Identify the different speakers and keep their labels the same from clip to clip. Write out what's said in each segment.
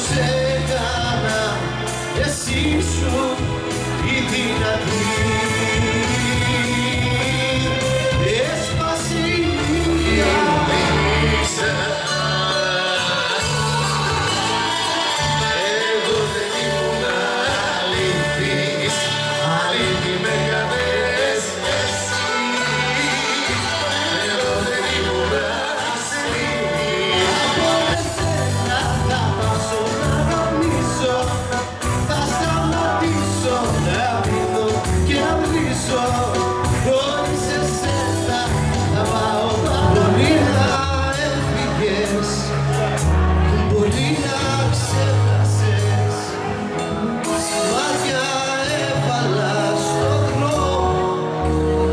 Speaker 1: σε έκανα, εσύ ήσουν η δυνατή. Έσπασε η μύλια, εγώ δεν ήμουν αληθής, αλήθη με έκανες εσύ. Εγώ δεν ήμουν ασθενής. Από εσένα θα πάψω να νομίζω, θα σταματήσω να πίνω και να βρίζω. Χωρίς εσένα θα πάω πολύ να έφυγες, πολύ να ξέχασες. Σημάδια έβαλα στον δρόμο,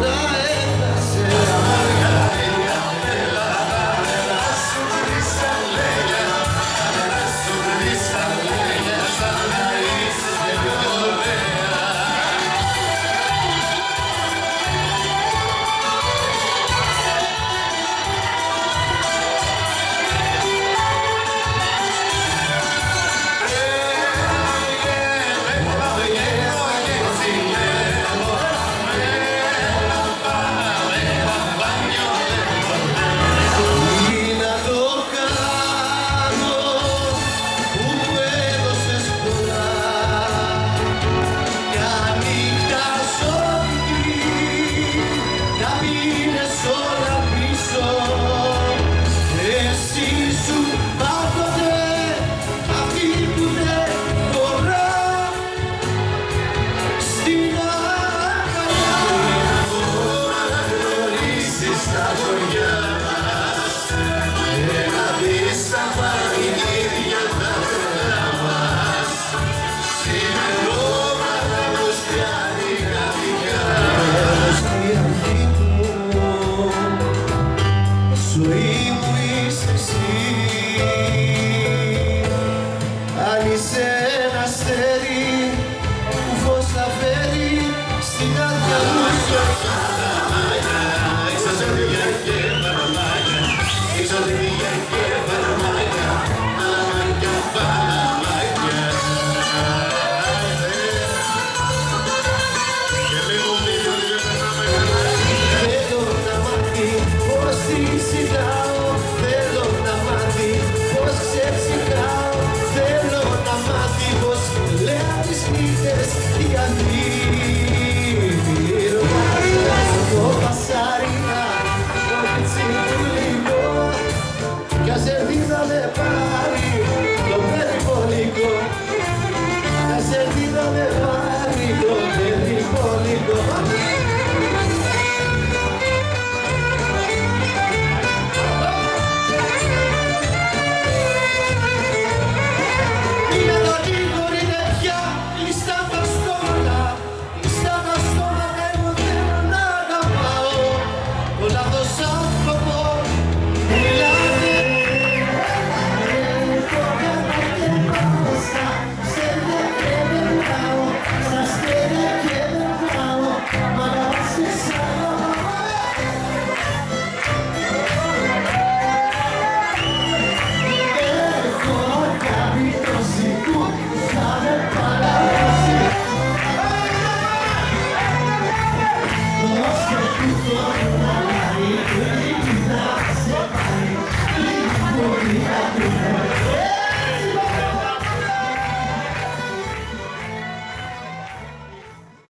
Speaker 1: τα έχασες. Σου κλείσα λέγια, σου κλείσα λέγια, σαν να είσαι πιο ωραία. Τι να το κάνω που μου έδωσες πολλά, μια νύχτα ζώδικη να πίνες όλα πίσω. Εσύ σου πάντοτε αυτή που δεν χωρά στην αγκαλιά. Ακόμα να γνωρίσεις τα χωριά μας και να δεις τα παροιμίδια τα τρελά μας. Συνεχόμενα μπροστιάνει καρδιά. Στη αρχή μου, ζωή μου είσαι εσύ. Αν είσαι ένα αστέρι που φως θα φέρει στην άδεια μου ζωή. Εξωτερία και παραμάγια, εξωτερία και παραμάγια, αμάγια παραμάγια. Θέλω να μάθει πως τη ζητάω, θέλω να μάθει πως ξεψυχάω, θέλω να μάθει πως λέω τις νύχτες η αλήθεια. Ρωτάζω το πασάρινα, το πιτσιριλικό, κι ας έρθει να με πάρει το περιπολικό, κι ας έρθει να με πάρει το περιπολικό. Είναι το γρήγορη νεφιά, κλειστά τα στόματα, κλειστά τα στόματα, εγώ θέλω να αγαπάω. Ο λάθος άνθρωπο μιλάτε, εγώ δεν πάω στα αστέρια και δεν πάω, στα αστέρια και δεν πάω, μα να σε έχω αγάπη τόση που θα με παραδώσει. Δώσε του